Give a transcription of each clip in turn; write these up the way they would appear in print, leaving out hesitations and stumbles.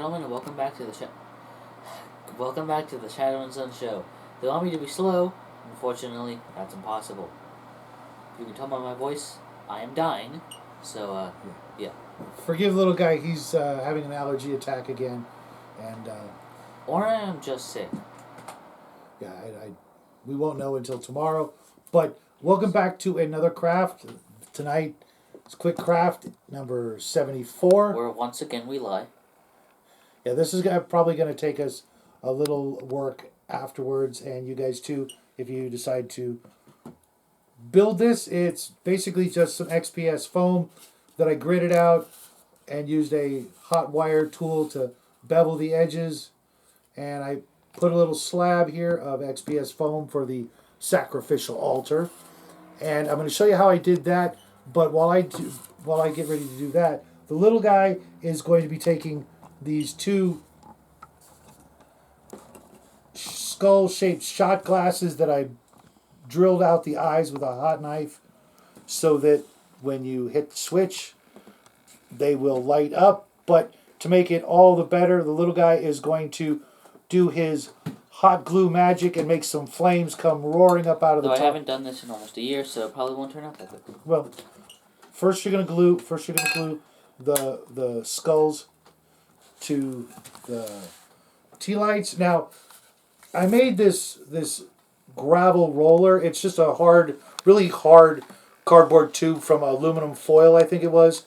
gentlemen, and welcome back to the Shadow and Sun Show. They want me to be slow. Unfortunately, that's impossible. If you can tell by my voice, I am dying. So, yeah. Forgive little guy. He's having an allergy attack again, and Or I am just sick. yeah, we won't know until tomorrow. But welcome back to another craft tonight. It's quick craft number 74. Where once again we lie. Yeah, this is probably going to take us a little work afterwards, and you guys too, if you decide to build this. It's basically just some XPS foam that I gridded out and used a hot wire tool to bevel the edges, and I put a little slab here of XPS foam for the sacrificial altar, and I'm going to show you how I did that. But while I get ready to do that, the little guy is going to be taking these two skull-shaped shot glasses that I drilled out the eyes with a hot knife so that when you hit the switch, they will light up. But to make it all the better, the little guy is going to do his hot glue magic and make some flames come roaring up out of the top. I haven't done this in almost a year, so it probably won't turn out that quickly. Well, first you're gonna glue the skulls to the tea lights. Now, I made this gravel roller. It's just a really hard cardboard tube from aluminum foil, I think it was.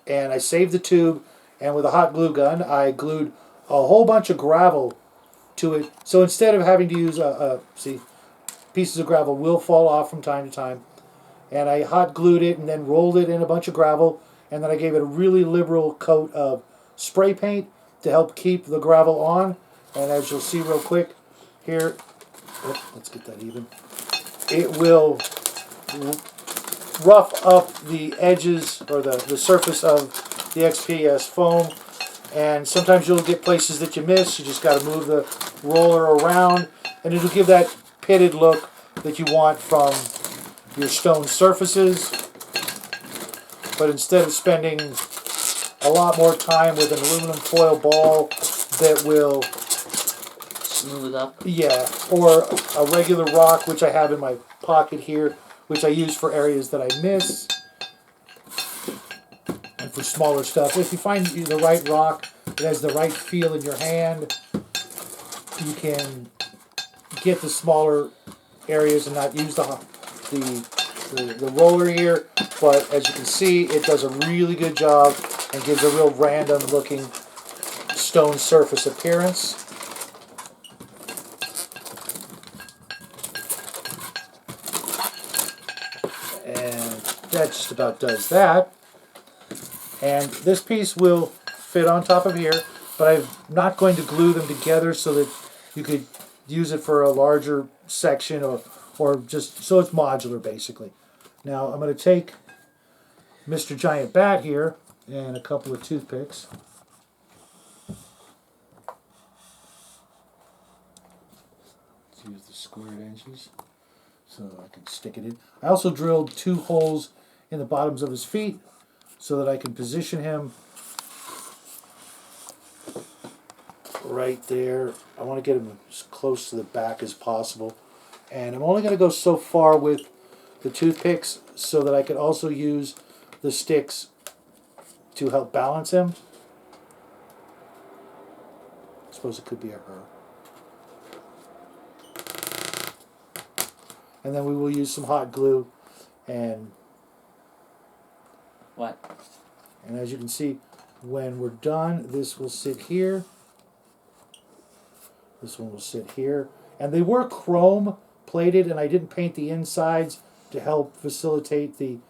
And I saved the tube, and with a hot glue gun, I glued a whole bunch of gravel to it. So instead of having to use pieces of gravel will fall off from time to time. And I hot glued it and then rolled it in a bunch of gravel, and then I gave it a really liberal coat of spray paint to help keep the gravel on. And as you'll see real quick here, let's get that even. It will rough up the edges or the surface of the XPS foam, and sometimes you'll get places that you miss. You just got to move the roller around, and it'll give that pitted look that you want from your stone surfaces. But instead of spending a lot more time with an aluminum foil ball that will smooth up, or a regular rock, which I have in my pocket here, which I use for areas that I miss and for smaller stuff. If you find the right rock that has the right feel in your hand, you can get the smaller areas and not use the roller here. But as you can see, it does a really good job and gives a real random looking stone surface appearance. And that just about does that. And this piece will fit on top of here, but I'm not going to glue them together so that you could use it for a larger section or just so it's modular basically. Now I'm going to take Mr. Giant Bat here and a couple of toothpicks. Let's use the squared edges so I can stick it in. I also drilled 2 holes in the bottoms of his feet so that I can position him right there. I want to get him as close to the back as possible. And I'm only going to go so far with the toothpicks so that I can also use the sticks to help balance him. I suppose it could be a her. And then we will use some hot glue and what? And as you can see, when we're done, this will sit here. This one will sit here. And they were chrome plated, and I didn't paint the insides to help facilitate the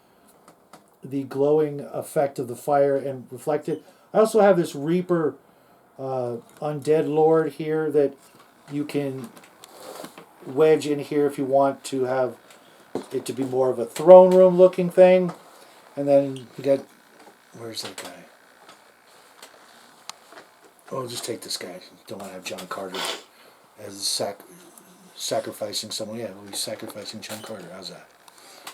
glowing effect of the fire and reflect it. I also have this Reaper Undead Lord here that you can wedge in here if you want to have it to be more of a throne room looking thing. And then you got, where's that guy? Oh, I'll just take this guy. Don't want to have John Carter as sacrificing someone. Yeah, we'll be sacrificing John Carter. How's that?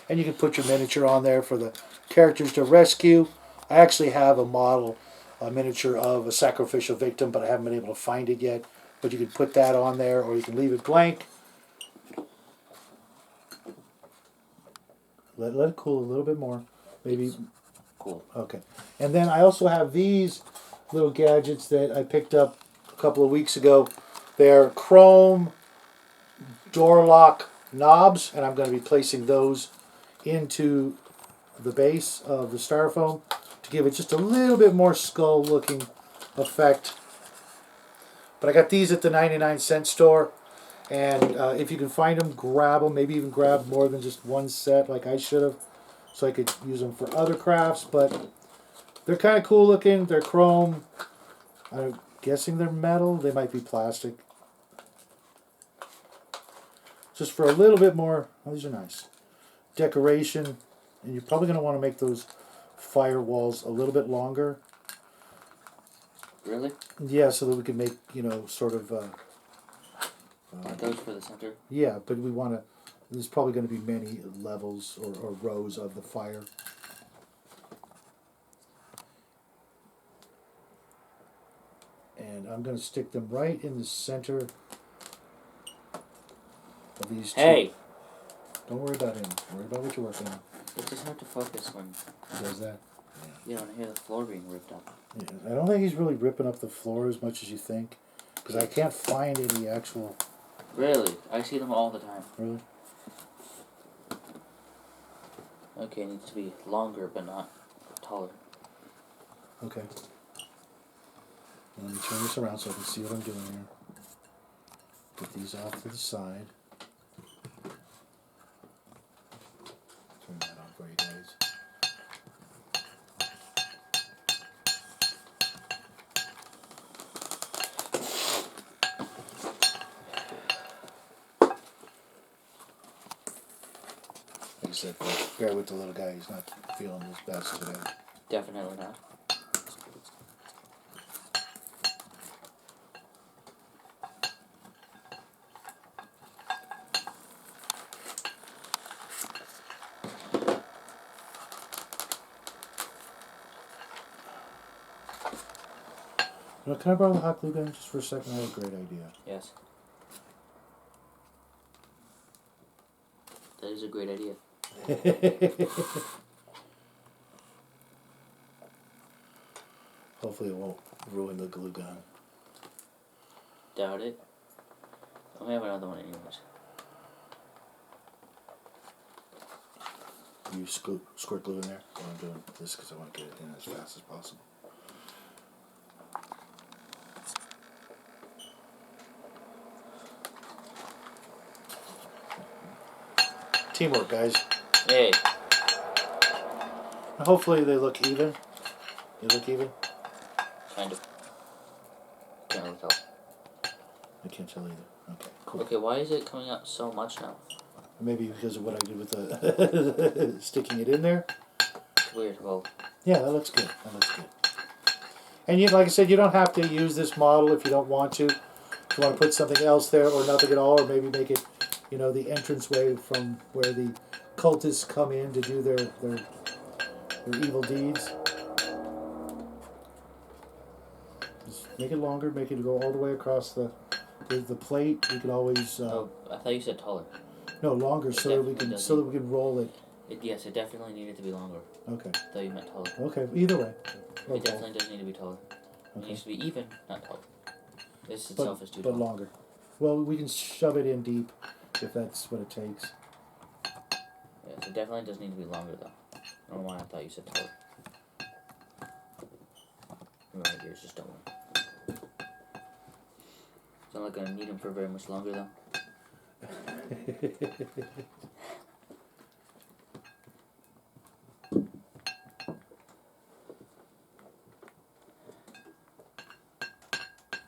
And you can put your miniature on there for the characters to rescue. I actually have a model a miniature of a sacrificial victim, but I haven't been able to find it yet. But you can put that on there, or you can leave it blank. Let it cool a little bit more. Maybe. Cool. Okay. And then I also have these little gadgets that I picked up a couple of weeks ago. They're chrome door lock knobs, and I'm going to be placing those into the base of the styrofoam to give it just a little bit more skull looking effect. But I got these at the 99-cent store, and if you can find them, grab them. Maybe even grab more than just one set like I should have, so I could use them for other crafts. But they're kind of cool looking. They're chrome. I'm guessing they're metal. They might be plastic. Just for a little bit more. Oh, these are nice. Decoration. And you're probably going to want to make those firewalls a little bit longer. Really? Yeah, so that we can make, sort of... those for the center? Yeah, but we want to... There's probably going to be many levels or rows of the fire. And I'm going to stick them right in the center of these two. Hey! Don't worry about him. Worry about what you're working on. It's just hard to focus when He does that? you don't hear the floor being ripped up. Yeah, I don't think he's really ripping up the floor as much as you think. Because I can't find any actual... Really? I see them all the time. Really? Okay, it needs to be longer, but not taller. Okay. Let me turn this around so I can see what I'm doing here. Put these off to the side. Turn that on for you guys. Like I said, bear with the little guy. He's not feeling his best today. Definitely not. Can I borrow the hot glue gun just for a second? I have a great idea. Yes. That is a great idea. Hopefully it won't ruin the glue gun. Doubt it. We have another one anyways. You squirt glue in there? Well, I'm doing this because I want to get it in as fast as possible. Teamwork, guys. Hey. Hopefully they look even. They look even? Kind of. Can't really tell. I can't tell either. Okay, cool. Okay, why is it coming out so much now? Maybe because of what I did with the sticking it in there. It's weird. Well, yeah, that looks good. That looks good. And like I said, you don't have to use this model if you don't want to. If you want to put something else there or nothing at all, or maybe make it, the entranceway from where the cultists come in to do their evil deeds. Just make it longer. Make it go all the way across the plate. We could always. oh, I thought you said taller. No, longer so that we can roll it. Yes, it definitely needed to be longer. Okay. I thought you meant taller. Okay. Either way. It definitely does need to be taller. It needs to be even, not taller. This itself is too tall. But longer. Well, we can shove it in deep if that's what it takes. Yes, it definitely does need to be longer though. I don't know why I thought you said taller. My ears just don't work. It's not like I need them for very much longer though.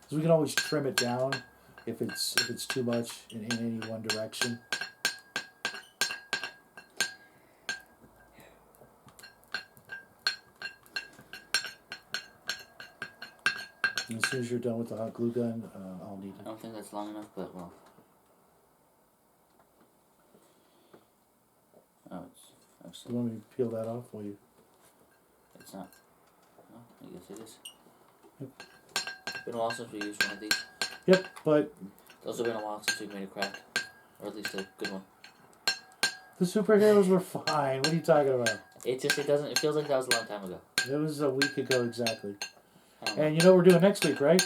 So we can always trim it down if it's too much in any one direction. And as soon as you're done with the hot glue gun, I'll need it. I don't think that's long enough, but well. Oh, it's actually. You want me to peel that off? Will you? It's not. Oh, I guess it is. Been a while since we used one of these. Yep, but It's also been a while since we made a craft. Or at least a good one. the superheroes were fine. What are you talking about? It feels like that was a long time ago. It was a week ago exactly. I don't know. And you know what we're doing next week, right?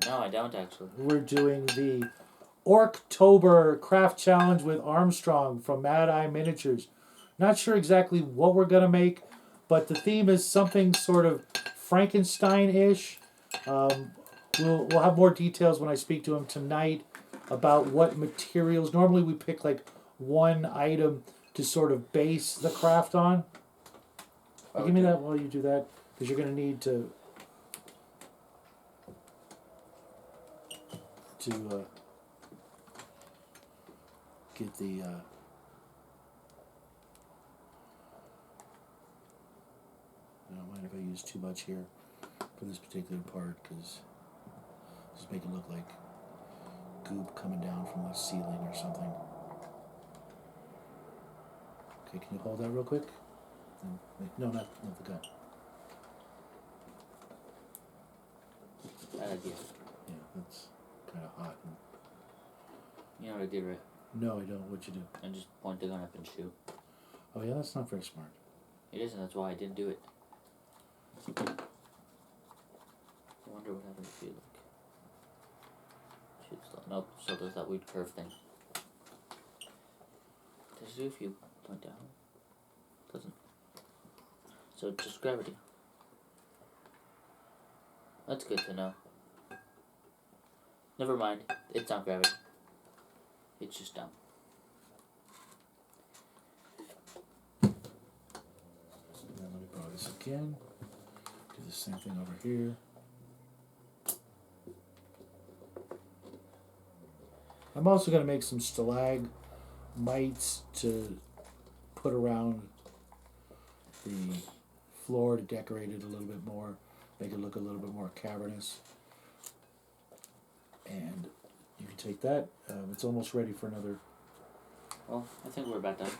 No, I don't actually. We're doing the Orktober Craft Challenge with Armstrong from Mad Eye Miniatures. Not sure exactly what we're going to make, but the theme is something sort of Frankenstein-ish. We'll have more details when I speak to him tonight about what materials. Normally we pick like one item to sort of base the craft on. Give me that while you do that, because you're going to need to get the I don't mind if I use too much here for this particular part, because just make it look like goop coming down from the ceiling or something. Okay, can you hold that real quick? No, not the gun. Bad idea. Yeah, that's kind of hot. You know what I did, right? No, I don't. What'd you do? I just point the gun up and shoot. Oh yeah, that's not very smart. It isn't, that's why I didn't do it. I wonder what happens if you look. Nope, so there's that weird curve thing. Does it do if you point down? Doesn't. So it's just gravity. That's good to know. Never mind, it's not gravity. It's just down. Now let me borrow this again. Do the same thing over here. I'm also going to make some stalagmites to put around the floor to decorate it a little bit more, make it look a little bit more cavernous. And you can take that. It's almost ready for another. Well, I think we're about done.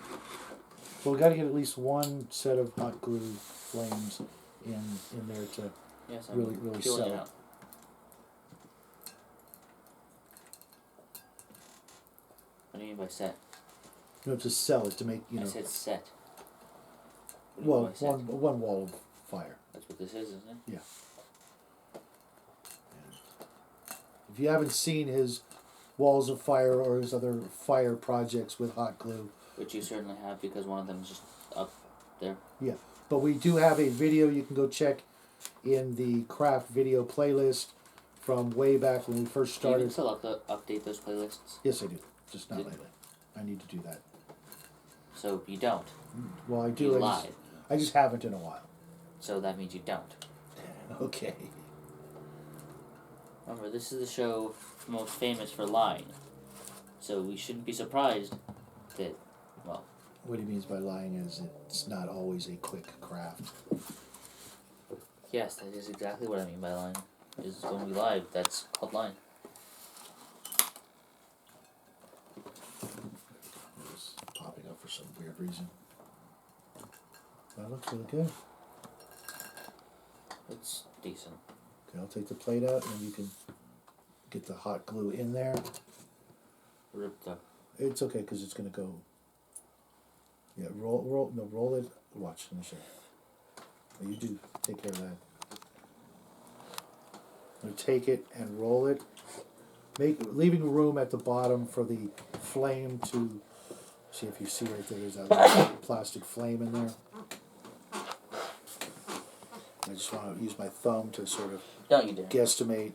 Well, we got to get at least one set of hot glue flames in there to Yes, I'm really peeling sell it it. out. What do you mean by set? No, to sell it, to make, I said set. What do you well, mean by set? one wall of fire. That's what this is, isn't it? Yeah. If you haven't seen his walls of fire or his other fire projects with hot glue, Which you certainly have, because one of them is just up there. yeah. But we do have a video you can go check in the craft video playlist from way back when we first Do you started. even still update those playlists? Yes, I do. Just not Did- lately. I need to do that. So you don't. Well, I do. You I lied. I just haven't in a while. So that means you don't. Okay. Remember, this is the show most famous for lying. So we shouldn't be surprised that, well, What he means by lying is it's not always a quick craft. yes, that is exactly what I mean by lying. Is when we lie, that's called lying. It's popping up for some weird reason. That looks really good. It's decent. Okay, I'll take the plate out and you can get the hot glue in there. Rip the... It's okay because it's going to go. Yeah, roll it. Watch, let me show you. You do take care of that. I'm going to take it and roll it. Leaving room at the bottom for the flame to, see if you see right there, there's that little plastic flame in there. I just want to use my thumb to sort of Don't you dare. guesstimate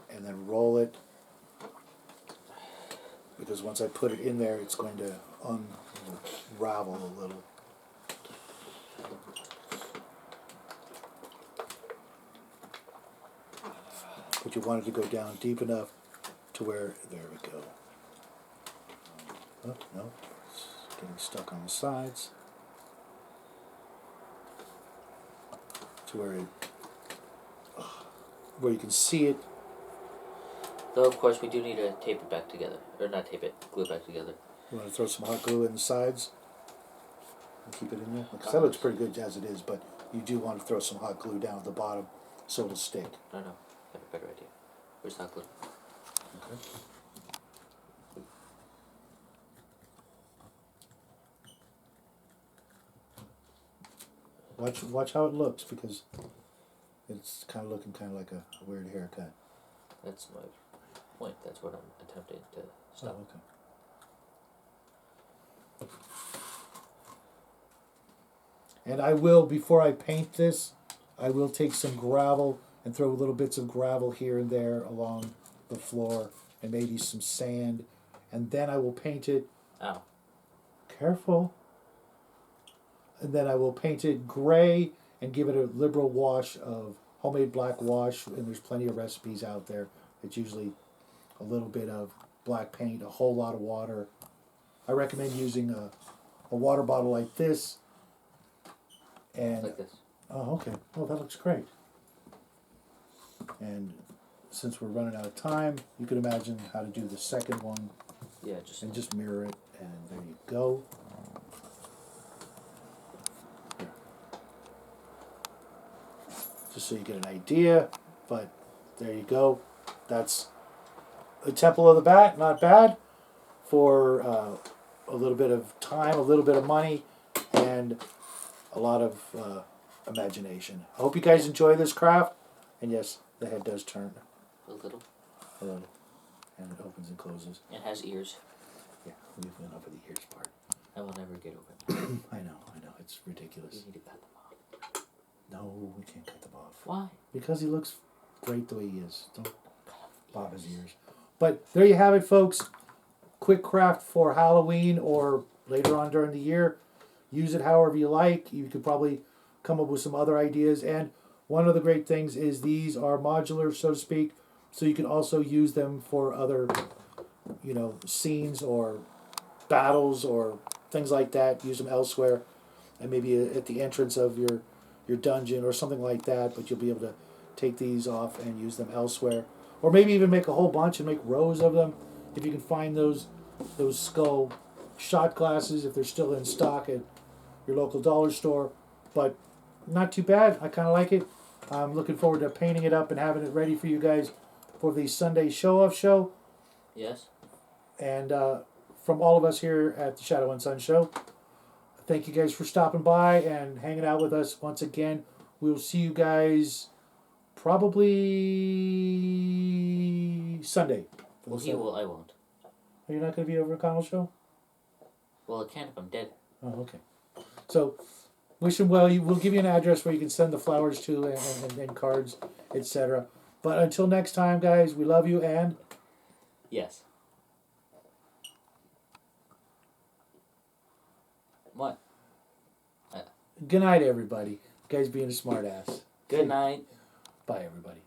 and then roll it. Because once I put it in there, it's going to unravel a little. But you want it to go down deep enough to where, there we go. Oh, no, it's getting stuck on the sides. To where you can see it. Though, of course, we do need to tape it back together. Or not tape it, glue it back together. You want to throw some hot glue in the sides and keep it in there? Because that looks pretty good as it is, but you do want to throw some hot glue down at the bottom so it'll stick. No, I have a better idea. Where's that glue? Okay. Watch how it looks, because it's kind of looking kind of like a weird haircut. That's my point. That's what I'm attempting to stop. Oh, okay. And I will, before I paint this, I will take some gravel and throw little bits of gravel here and there along the floor, and maybe some sand, and then I will paint it. Ow. Careful. And then I will paint it gray and give it a liberal wash of homemade black wash, and there's plenty of recipes out there. It's usually a little bit of black paint, a whole lot of water. I recommend using a water bottle like this. And Like this. oh, okay. Oh, that looks great. And since we're running out of time, you could imagine how to do the second one. Yeah, and just mirror it, and there you go. Here. Just so you get an idea, but there you go. That's the Temple of the Bat. Not bad for a little bit of time, a little bit of money, and a lot of imagination. I hope you guys enjoy this craft. And yes, the head does turn. a little. A little. And it opens and closes. It has ears. Yeah, we've went over the ears part. I will never get over it. I know. It's ridiculous. You need to cut them off. No, we can't cut them off. Why? Because he looks great the way he is. Don't bob his ears. But there you have it, folks. Quick craft for Halloween or later on during the year. Use it however you like. You could probably come up with some other ideas. And one of the great things is these are modular, so to speak. So you can also use them for other, scenes or battles or things like that. Use them elsewhere. And maybe at the entrance of your dungeon or something like that. But you'll be able to take these off and use them elsewhere. Or maybe even make a whole bunch and make rows of them. If you can find those skull shot glasses, if they're still in stock at your local dollar store. But not too bad. I kind of like it. I'm looking forward to painting it up and having it ready for you guys for the Sunday show-off show. Yes. And from all of us here at the Shadow and Sun Show, thank you guys for stopping by and hanging out with us once again. We'll see you guys probably Sunday. Well, he will. I won't. Are you not going to be over at Connell's show? Well, I can't if I'm dead. Oh, okay. So, wish him well. We'll give you an address where you can send the flowers to and cards, etc. But until next time, guys, we love you and... Yes. What? Good night, everybody. You guys being a smart ass. Good night. Bye, everybody.